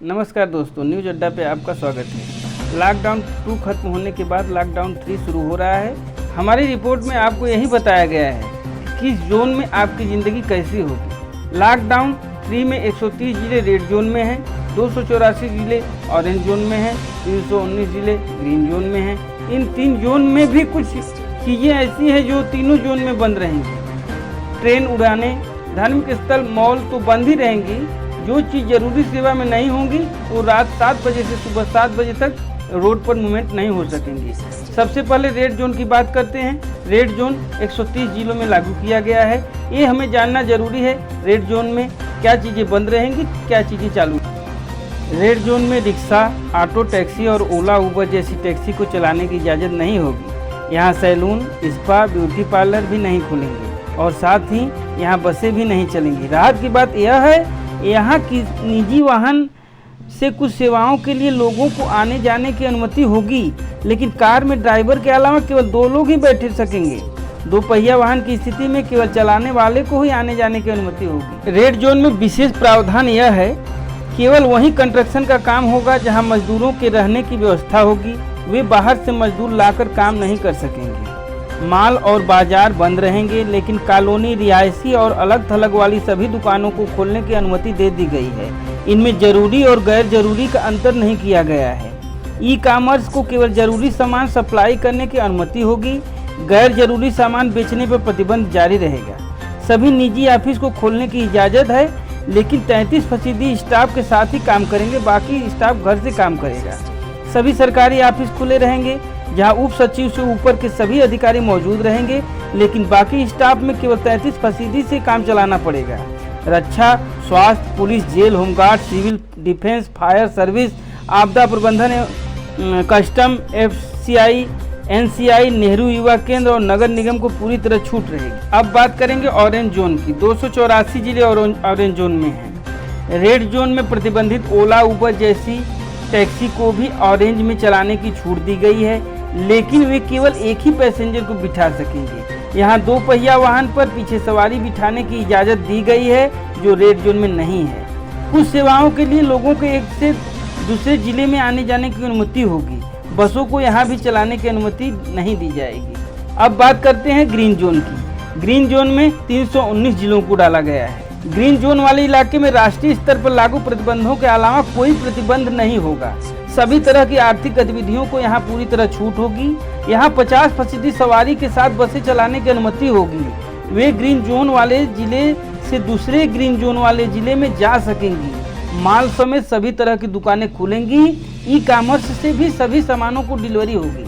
नमस्कार दोस्तों, न्यूज़ अड्डा पे आपका स्वागत है। लॉकडाउन 2 खत्म होने के बाद लॉकडाउन 3 शुरू हो रहा है। हमारी रिपोर्ट में आपको यही बताया गया है कि किस जोन में आपकी ज़िंदगी कैसी होगी। लॉकडाउन 3 में 130 ज़िले रेड जोन में हैं, 284 ज़िले ऑरेंज जोन में हैं, 319 ज़िले ग्रीन जोन में हैं। इन 3 जोन में भी कुछ चीज़ें ऐसी हैं जो तीनों जोन में बंद रहेंगी। ट्रेन उड़ाने, धार्मिक स्थल, मॉल तो बंद ही रहेंगी। जो चीज़ जरूरी सेवा में नहीं होंगी वो रात 7 बजे से सुबह 7 बजे तक रोड पर मूवमेंट नहीं हो सकेंगी। सबसे पहले रेड जोन की बात करते हैं। रेड जोन 130 जिलों में लागू किया गया है। ये हमें जानना जरूरी है, रेड जोन में क्या चीज़ें बंद रहेंगी, क्या चीज़ें चालू। रेड जोन में रिक्शा, ऑटो, टैक्सी और ओला उबर जैसी टैक्सी को चलाने की इजाज़त नहीं होगी। यहाँ सैलून, स्पा, ब्यूटी पार्लर भी नहीं खुलेंगे और साथ ही यहाँ बसें भी नहीं चलेंगी। राहत की बात यह है, यहाँ की निजी वाहन से कुछ सेवाओं के लिए लोगों को आने जाने की अनुमति होगी, लेकिन कार में ड्राइवर के अलावा केवल 2 लोग ही बैठ सकेंगे। 2 पहिया वाहन की स्थिति में केवल चलाने वाले को ही आने जाने की अनुमति होगी। रेड जोन में विशेष प्रावधान यह है, केवल वहीं कंस्ट्रक्शन का काम होगा जहां मजदूरों के रहने की व्यवस्था होगी। वे बाहर से मजदूर लाकर काम नहीं कर सकेंगे। माल और बाजार बंद रहेंगे, लेकिन कॉलोनी, रिहायशी और अलग थलग वाली सभी दुकानों को खोलने की अनुमति दे दी गई है। इनमें जरूरी और गैर जरूरी का अंतर नहीं किया गया है। ई कॉमर्स को केवल जरूरी सामान सप्लाई करने की अनुमति होगी। गैर जरूरी सामान बेचने पर प्रतिबंध जारी रहेगा। सभी निजी ऑफिस को खोलने की इजाज़त है, लेकिन 33% स्टाफ के साथ ही काम करेंगे, बाकी स्टाफ घर से काम करेगा। सभी सरकारी ऑफिस खुले रहेंगे, जहां उप सचिव से ऊपर के सभी अधिकारी मौजूद रहेंगे, लेकिन बाकी स्टाफ में केवल 33% से काम चलाना पड़ेगा। रक्षा, स्वास्थ्य, police, jail, home guard, civil defence, fire service, आपदा प्रबंधन, कस्टम, FCI, NCI, नेहरू युवा केंद्र और नगर निगम को पूरी तरह छूट रहेगी। अब बात करेंगे ऑरेंज जोन की। 284 जिले ऑरेंज जोन में हैं। रेड जोन में प्रतिबंधित ओला, उबर जैसी टैक्सी को भी ऑरेंज में चलाने की छूट दी गई है, लेकिन वे केवल एक ही पैसेंजर को बिठा सकेंगे। यहाँ 2 पहिया वाहन पर पीछे सवारी बिठाने की इजाज़त दी गई है, जो रेड जोन में नहीं है। कुछ सेवाओं के लिए लोगों के एक से दूसरे जिले में आने जाने की अनुमति होगी। बसों को यहाँ भी चलाने की अनुमति नहीं दी जाएगी। अब बात करते हैं ग्रीन जोन की। ग्रीन जोन में 319 जिलों को डाला गया है। ग्रीन जोन वाले इलाके में राष्ट्रीय स्तर पर लागू प्रतिबंधों के अलावा कोई प्रतिबंध नहीं होगा। सभी तरह की आर्थिक गतिविधियों को यहाँ पूरी तरह छूट होगी। यहाँ 50% सवारी के साथ बसें चलाने की अनुमति होगी। वे ग्रीन जोन वाले जिले से दूसरे ग्रीन जोन वाले जिले में जा सकेंगी। माल समेत सभी तरह की दुकानें खुलेंगी। ई कॉमर्स से भी सभी सामानों को डिलीवरी होगी।